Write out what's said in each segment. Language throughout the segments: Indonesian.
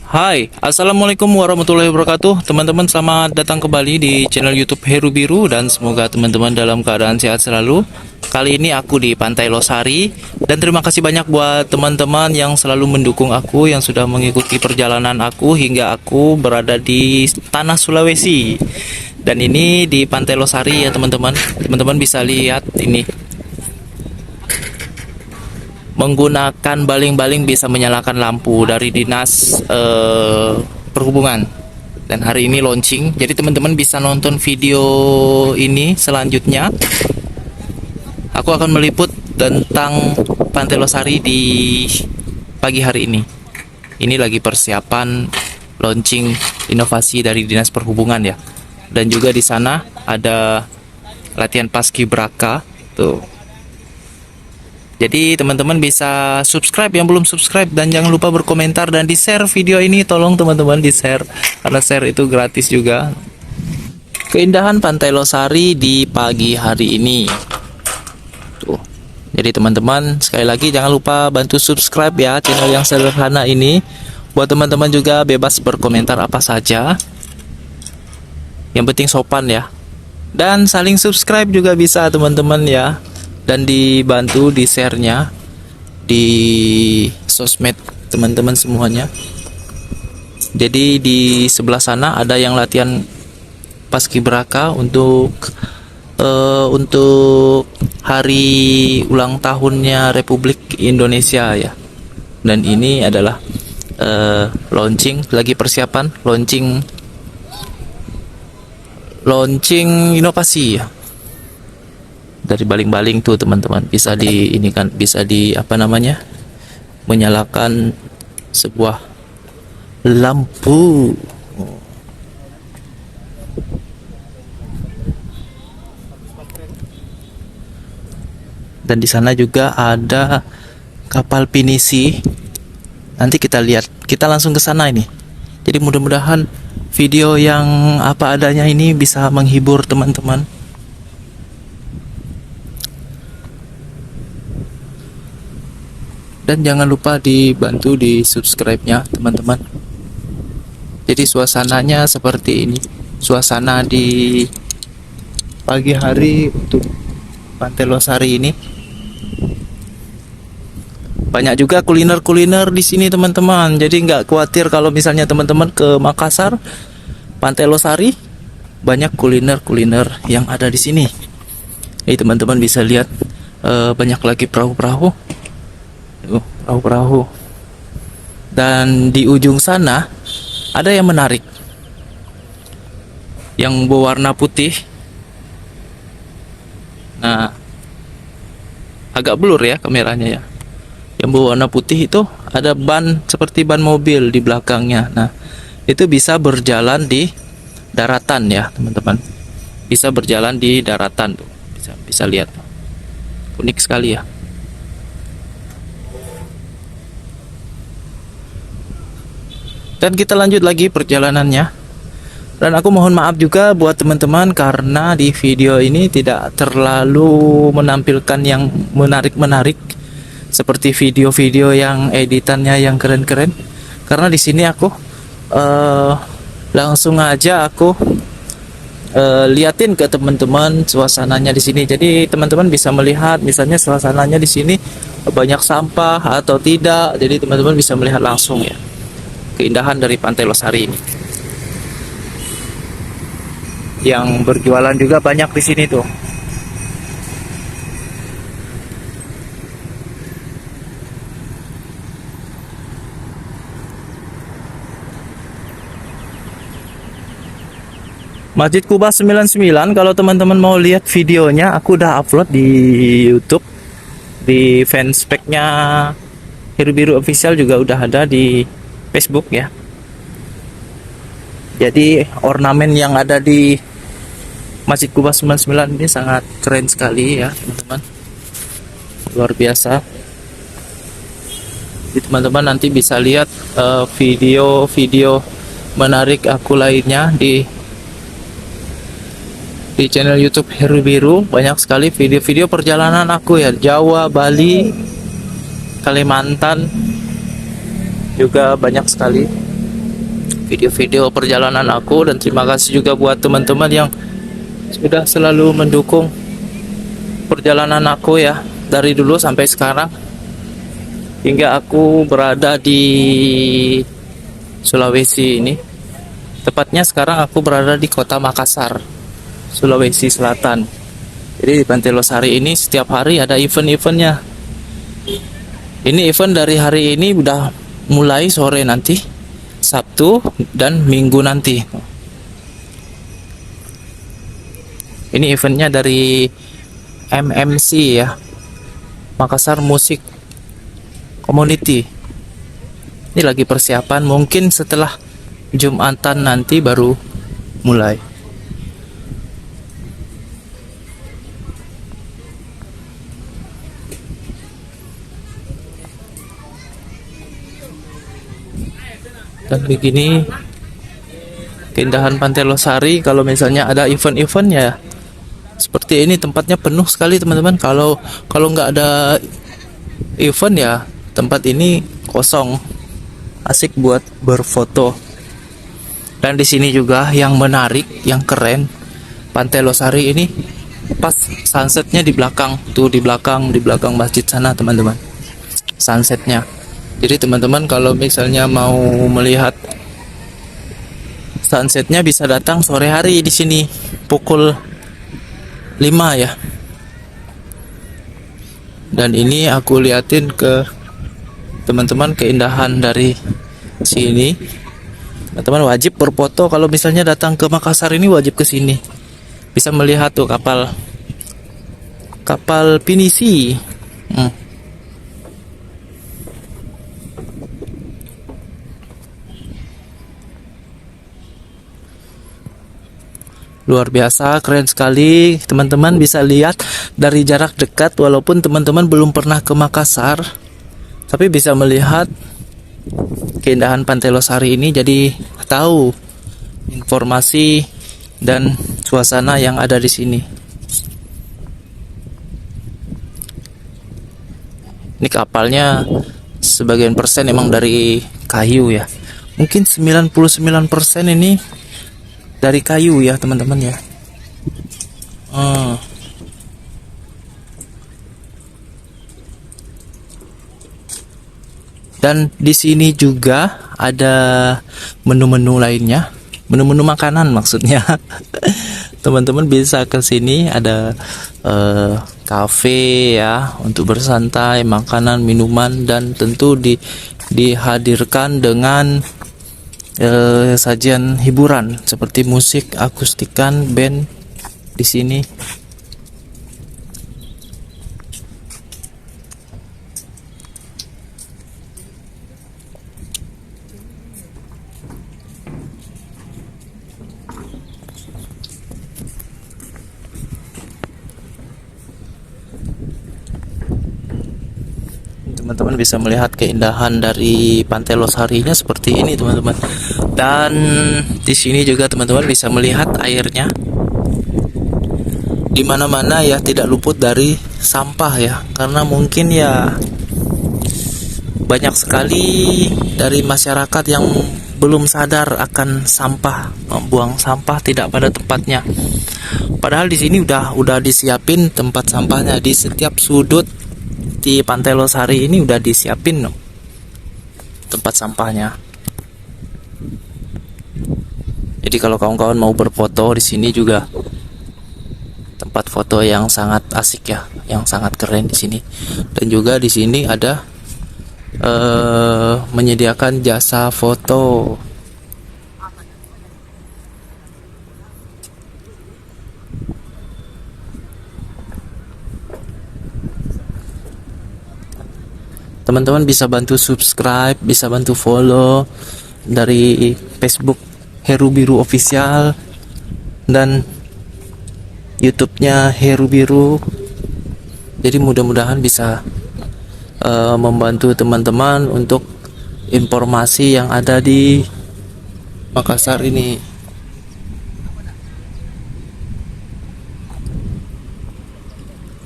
Hai, Assalamualaikum warahmatullahi wabarakatuh. Teman-teman, selamat datang kembali di channel YouTube Heru Biru dan semoga teman-teman dalam keadaan sehat selalu. Kali ini aku di Pantai Losari dan terima kasih banyak buat teman-teman yang selalu mendukung aku, yang sudah mengikuti perjalanan aku hingga aku berada di tanah Sulawesi. Dan ini di Pantai Losari ya teman-teman. Teman-teman bisa lihat ini. Menggunakan baling-baling bisa menyalakan lampu dari dinas perhubungan. Dan hari ini launching, jadi teman-teman bisa nonton video ini selanjutnya. Aku akan meliput tentang Pantai Losari di pagi hari ini. Ini lagi persiapan launching inovasi dari dinas perhubungan ya. Dan juga di sana ada latihan paskibraka tuh. Jadi teman-teman bisa subscribe yang belum subscribe dan jangan lupa berkomentar dan di-share video ini, tolong teman-teman di-share karena share itu gratis juga. Keindahan Pantai Losari di pagi hari ini. Tuh. Jadi teman-teman sekali lagi jangan lupa bantu subscribe ya channel yang sederhana ini. Buat teman-teman juga bebas berkomentar apa saja. Yang penting sopan ya. Dan saling subscribe juga bisa teman-teman ya. Dan dibantu di share-nya di sosmed teman-teman semuanya. Jadi di sebelah sana ada yang latihan paskibraka untuk hari ulang tahunnya Republik Indonesia ya. Dan ini adalah launching, lagi persiapan launching inovasi ya. Dari baling-baling tuh teman-teman bisa di ini kan, bisa di apa namanya, menyalakan sebuah lampu. Dan di sana juga ada kapal pinisi. Nanti kita lihat, kita langsung ke sana ini. Jadi mudah-mudahan video yang apa adanya ini bisa menghibur teman-teman. Dan jangan lupa dibantu di subscribe-nya teman-teman. Jadi suasananya seperti ini. Suasana di pagi hari untuk Pantai Losari ini. Banyak juga kuliner-kuliner di sini teman-teman. Jadi nggak khawatir kalau misalnya teman-teman ke Makassar, Pantai Losari, banyak kuliner-kuliner yang ada di sini. Jadi teman-teman bisa lihat banyak lagi perahu-perahu. Perahu-perahu. Dan di ujung sana ada yang menarik, yang berwarna putih. Nah, agak blur ya kameranya ya. Yang berwarna putih itu ada ban seperti ban mobil di belakangnya. Nah, itu bisa berjalan di daratan ya teman-teman. Bisa berjalan di daratan tuh. Bisa lihat. Unik sekali ya. Dan kita lanjut lagi perjalanannya. Dan aku mohon maaf juga buat teman-teman karena di video ini tidak terlalu menampilkan yang menarik-menarik seperti video-video yang editannya yang keren-keren. Karena di sini aku langsung aja aku liatin ke teman-teman suasananya di sini. Jadi teman-teman bisa melihat misalnya suasananya di sini banyak sampah atau tidak. Jadi teman-teman bisa melihat langsung ya keindahan dari Pantai Losari ini. Yang berjualan juga banyak di sini tuh. Masjid Kuba 99, kalau teman-teman mau lihat videonya, aku udah upload di YouTube. Di fanspage-nya Heru Biru Official juga udah ada di Facebook ya. Jadi ornamen yang ada di Masjid Kuba 99 ini sangat keren sekali ya teman-teman. Luar biasa. Jadi teman-teman nanti bisa lihat video-video menarik aku lainnya di channel YouTube Heru Biru. Banyak sekali video-video perjalanan aku ya, Jawa, Bali, Kalimantan juga banyak sekali. video-video perjalanan aku, dan terima kasih juga buat teman-teman yang sudah selalu mendukung perjalanan aku ya, dari dulu sampai sekarang hingga aku berada di Sulawesi ini. Tepatnya sekarang aku berada di kota Makassar, Sulawesi Selatan. Jadi di Pantai Losari ini setiap hari ada event-eventnya. Ini event dari hari ini udah mulai sore nanti, Sabtu dan Minggu nanti. Ini eventnya dari MMC ya, Makassar Music Community. Ini lagi persiapan, mungkin setelah Jumatan nanti baru mulai. Dan begini keindahan Pantai Losari. Kalau misalnya ada event-event ya seperti ini, tempatnya penuh sekali teman-teman. Kalau nggak ada event ya tempat ini kosong, asik buat berfoto. Dan di sini juga yang menarik, yang keren, Pantai Losari ini pas sunsetnya di belakang tuh, di belakang masjid sana teman-teman, sunsetnya. Jadi teman-teman kalau misalnya mau melihat sunsetnya bisa datang sore hari di sini pukul 5 ya. Dan ini aku liatin ke teman-teman keindahan dari sini. Teman-teman wajib berfoto kalau misalnya datang ke Makassar ini, wajib ke sini. Bisa melihat tuh kapal pinisi. Luar biasa, keren sekali. Teman-teman bisa lihat dari jarak dekat, walaupun teman-teman belum pernah ke Makassar, tapi bisa melihat keindahan Pantai Losari ini. Jadi tahu informasi dan suasana yang ada di sini. Ini kapalnya sebagian persen emang dari kayu ya. Mungkin 99% ini dari kayu ya teman-teman ya. Dan di sini juga ada menu-menu lainnya, menu-menu makanan maksudnya. Teman-teman bisa ke sini, ada kafe ya untuk bersantai, makanan, minuman, dan tentu dihadirkan dengan sajian hiburan seperti musik akustikan, band di sini. Teman-teman bisa melihat keindahan dari Pantai Losarinya seperti ini teman-teman. Dan di sini juga teman-teman bisa melihat airnya. Di mana-mana ya tidak luput dari sampah ya, karena mungkin ya banyak sekali dari masyarakat yang belum sadar akan sampah, membuang sampah tidak pada tempatnya. Padahal di sini udah disiapin tempat sampahnya di setiap sudut. Di Pantai Losari ini udah disiapin tempat sampahnya. Jadi kalau kawan-kawan mau berfoto di sini juga tempat foto yang sangat asik ya, yang sangat keren di sini. Dan juga di sini ada menyediakan jasa foto. Teman-teman bisa bantu subscribe, bisa bantu follow dari Facebook Heru Biru Official dan YouTube-nya Heru Biru. Jadi mudah-mudahan bisa membantu teman-teman untuk informasi yang ada di Makassar ini.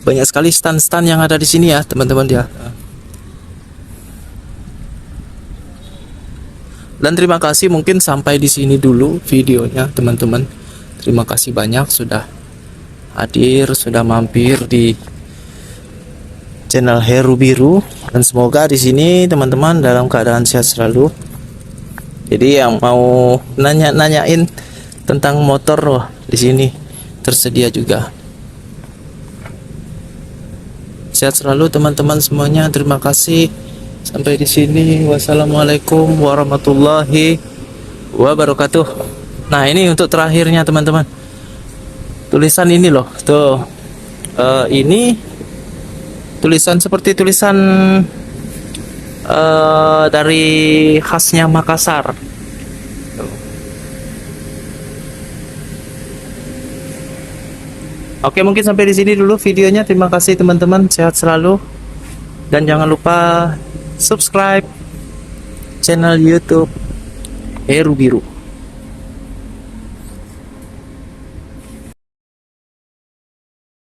Banyak sekali stand-stand yang ada di sini ya teman-teman ya. Dan terima kasih, mungkin sampai di sini dulu videonya teman-teman. Terima kasih banyak sudah hadir, sudah mampir di channel Heru Biru, dan semoga di sini teman-teman dalam keadaan sehat selalu. Jadi yang mau nanyain tentang motor, wah, di sini tersedia juga. Sehat selalu teman-teman semuanya. Terima kasih. Sampai di sini. Wassalamualaikum warahmatullahi wabarakatuh. Nah, ini untuk terakhirnya teman-teman. Tulisan ini loh, tuh. Ini tulisan seperti tulisan dari khasnya Makassar. Oke, mungkin sampai di sini dulu videonya. Terima kasih teman-teman, sehat selalu. Dan jangan lupa subscribe channel YouTube Heru Biru.